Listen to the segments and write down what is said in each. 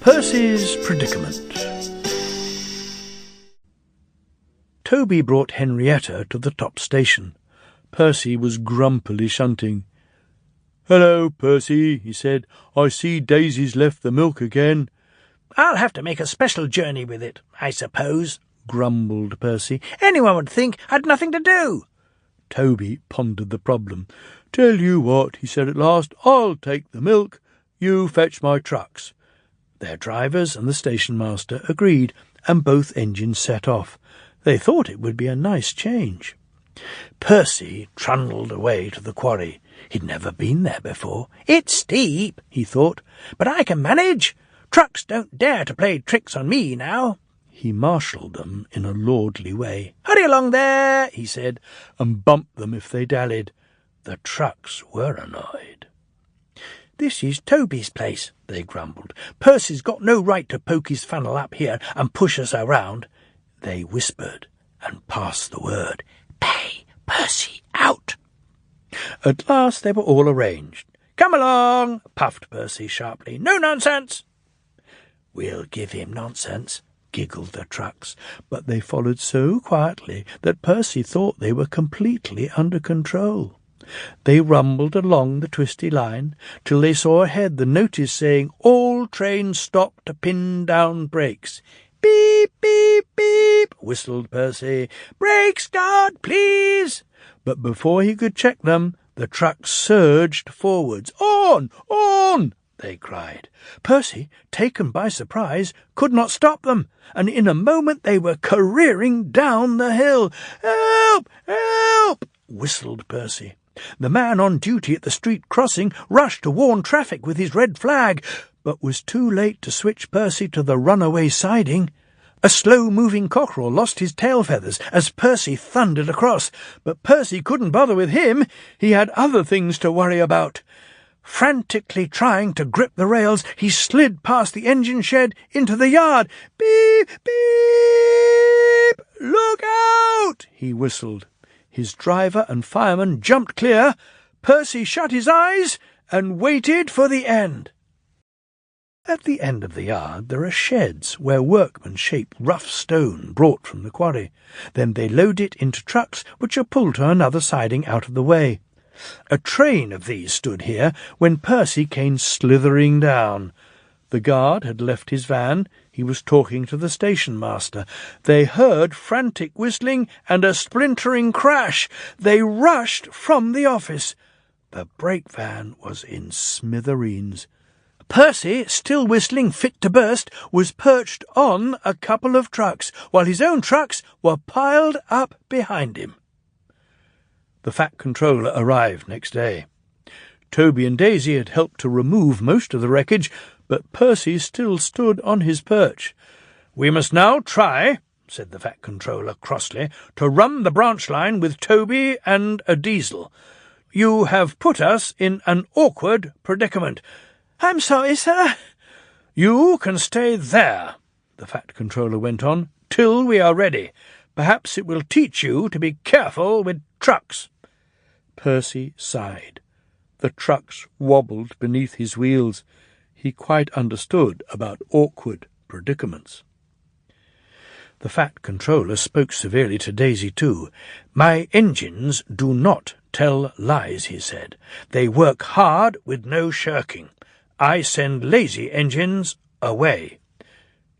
Percy's Predicament. Toby brought Henrietta to the top station. Percy was grumpily shunting. "Hello, Percy," he said. "I see Daisy's left the milk again." "I'll have to make a special journey with it, I suppose," grumbled Percy. "Anyone would think I'd nothing to do." Toby pondered the problem. "Tell you what," he said at last, "I'll take the milk. You fetch my trucks." Their drivers and the station-master agreed, and both engines set off. They thought it would be a nice change. Percy trundled away to the quarry. He'd never been there before. "It's steep," he thought, "but I can manage. Trucks don't dare to play tricks on me now." He marshalled them in a lordly way. "Hurry along there," he said, and bumped them if they dallied. The trucks were annoyed. "This is Toby's place," they grumbled. "Percy's got no right to poke his funnel up here and push us around." They whispered and passed the word. "Pay Percy out." At last they were all arranged. "Come along," puffed Percy sharply. "No nonsense." "We'll give him nonsense," giggled the trucks, but they followed so quietly that Percy thought they were completely under control. They rumbled along the twisty line till they saw ahead the notice saying, "All trains stop to pin down brakes." "Beep, beep, beep," whistled Percy. "Brakes, guard, please." But before he could check them, the trucks surged forwards. "On! On!" they cried. Percy, taken by surprise, could not stop them, and in a moment they were careering down the hill. "Help! Help!" whistled Percy. The man on duty at the street crossing rushed to warn traffic with his red flag, but was too late to switch Percy to the runaway siding. A slow-moving cockerel lost his tail feathers as Percy thundered across, but Percy couldn't bother with him. He had other things to worry about. Frantically trying to grip the rails, he slid past the engine shed into the yard. "Beep, beep! Look out!" he whistled. His driver and fireman jumped clear. Percy shut his eyes and waited for the end. At the end of the yard there are sheds where workmen shape rough stone brought from the quarry. Then they load it into trucks which are pulled to another siding out of the way. A train of these stood here when Percy came slithering down. The guard had left his van. He was talking to the station-master. They heard frantic whistling and a splintering crash. They rushed from the office. The brake van was in smithereens. Percy, still whistling fit to burst, was perched on a couple of trucks, while his own trucks were piled up behind him. The Fat Controller arrived next day. Toby and Daisy had helped to remove most of the wreckage, but Percy still stood on his perch. "We must now try," said the Fat Controller crossly, "to run the branch line with Toby and a diesel. You have put us in an awkward predicament." "I'm sorry, sir." "You can stay there," the Fat Controller went on, "till we are ready. Perhaps it will teach you to be careful with trucks." Percy sighed. The trucks wobbled beneath his wheels. He quite understood about awkward predicaments. The Fat Controller spoke severely to Daisy too. "My engines do not tell lies," he said. "They work hard with no shirking. I send lazy engines away."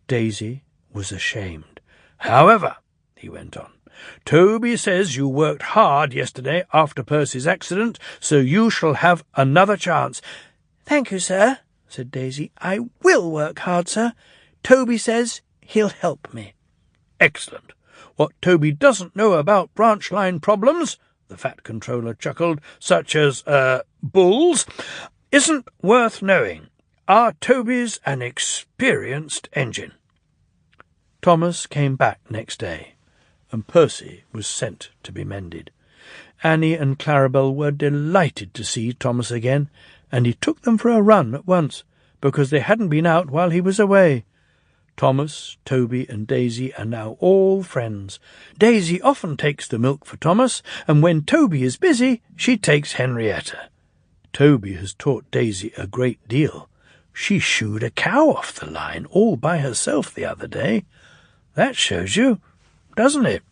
Daisy was ashamed. "However," he went on, "Toby says you worked hard yesterday after Percy's accident, so you shall have another chance." "Thank you, sir," said Daisy. "I will work hard, sir. Toby says he'll help me." "Excellent. What Toby doesn't know about branch line problems," the Fat Controller chuckled, "such as, bulls, isn't worth knowing. Our Toby's an experienced engine." Thomas came back next day, and Percy was sent to be mended. Annie and Clarabel were delighted to see Thomas again, and he took them for a run at once, because they hadn't been out while he was away. Thomas, Toby, and Daisy are now all friends. Daisy often takes the milk for Thomas, and when Toby is busy, she takes Henrietta. Toby has taught Daisy a great deal. She shooed a cow off the line all by herself the other day. That shows you, doesn't it?